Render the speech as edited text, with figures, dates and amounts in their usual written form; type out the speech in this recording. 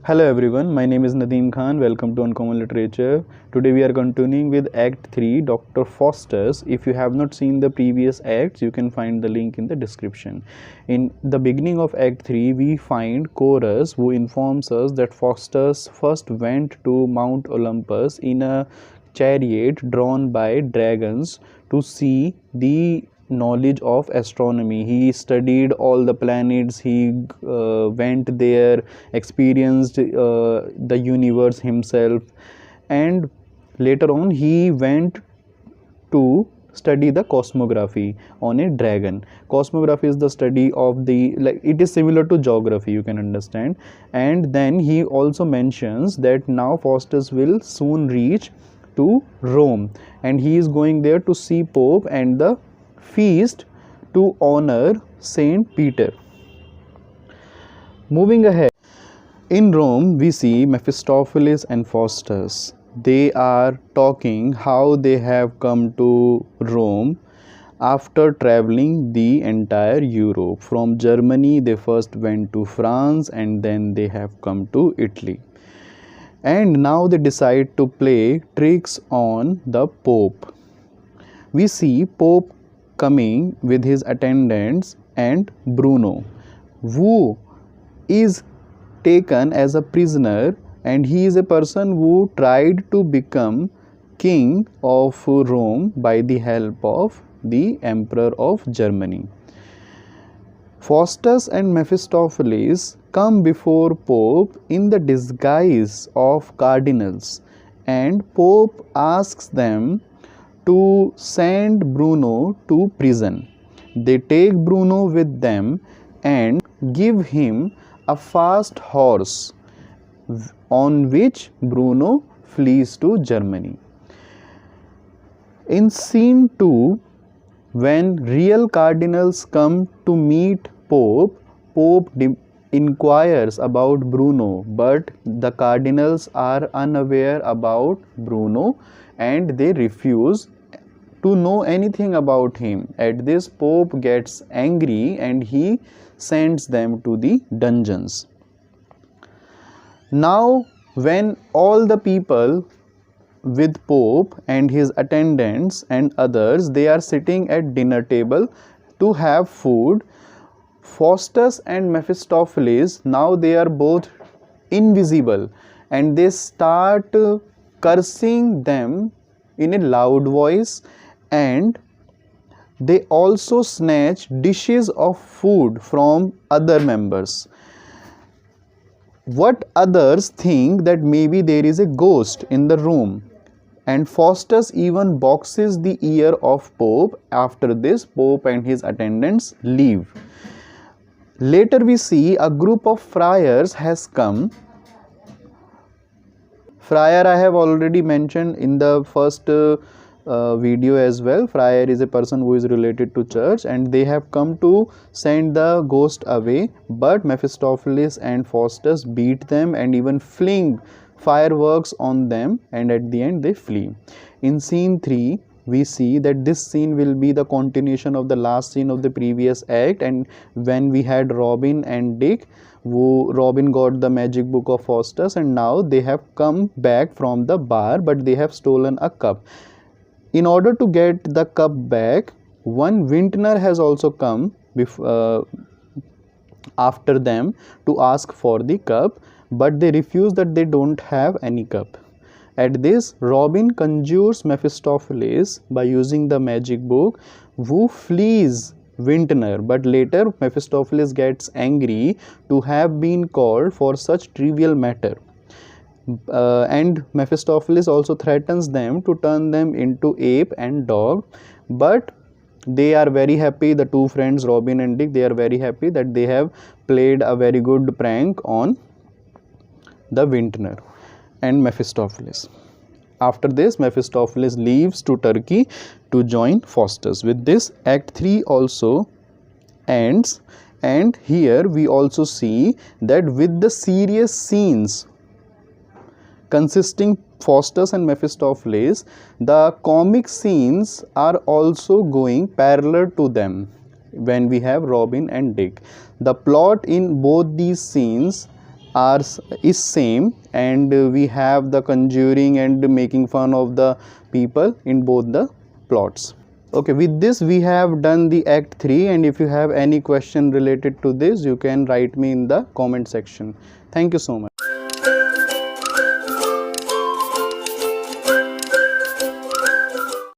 Hello everyone, my name is Nadeem Khan. Welcome to Uncommon Literature. Today we are continuing with Act 3, Dr. Faustus. If you have not seen the previous acts, you can find the link in the description. In the beginning of Act 3, we find Chorus, who informs us that Faustus first went to Mount Olympus in a chariot drawn by dragons to see the knowledge of astronomy. He studied all the planets, he went there, experienced the universe himself, and later on he went to study the cosmography on a dragon. Cosmography is the study of the, like, it is similar to geography, you can understand. And then he also mentions that now Faustus will soon reach to Rome, and he is going there to see Pope and the feast to honor Saint Peter. Moving ahead, in Rome we see Mephistopheles and Faustus. They are talking how they have come to Rome after traveling the entire Europe. From Germany they first went to France, and then they have come to Italy. And now they decide to play tricks on the Pope. We see Pope coming with his attendants and Bruno, who is taken as a prisoner, and he is a person who tried to become king of Rome by the help of the Emperor of Germany. Faustus and Mephistopheles come before Pope in the disguise of cardinals, and Pope asks them to send Bruno to prison. They take Bruno with them and give him a fast horse on which Bruno flees to Germany. In scene 2, when real cardinals come to meet Pope, Pope inquires about Bruno, but the cardinals are unaware about Bruno and they refuse to know anything about him. At this, Pope gets angry and he sends them to the dungeons. Now, when all the people with Pope and his attendants and others, they are sitting at dinner table to have food, Faustus and Mephistopheles, now they are both invisible, and they start cursing them in a loud voice, and they also snatch dishes of food from other members. What others think that maybe there is a ghost in the room, and Faustus even boxes the ear of Pope. After this, Pope and his attendants leave. Later we see a group of friars has come. Friar I have already mentioned in the first video as well. Friar is a person who is related to church, and they have come to send the ghost away, but Mephistopheles and Faustus beat them and even fling fireworks on them, and at the end they flee. In scene 3, we see that this scene will be the continuation of the last scene of the previous act, and when we had Robin and Dick, Robin got the magic book of Faustus, and now they have come back from the bar, but they have stolen a cup. In order to get the cup back, one vintner has also come after them to ask for the cup, but they refuse that they don't have any cup. At this, Robin conjures Mephistopheles by using the magic book, who flees vintner, but later Mephistopheles gets angry to have been called for such trivial matter. And Mephistopheles also threatens them to turn them into ape and dog, but they are very happy, the two friends Robin and Dick, they are very happy that they have played a very good prank on the vintner and Mephistopheles. After this, Mephistopheles leaves to Turkey to join Faustus. With this, Act 3 also ends, and here we also see that with the serious scenes consisting Faustus and Mephistopheles, the comic scenes are also going parallel to them. when we have Robin and Dick. The plot in both these scenes is same, and we have the conjuring and making fun of the people in both the plots. Okay, with this we have done the act 3, and if you have any question related to this, you can write me in the comment section. Thank you so much.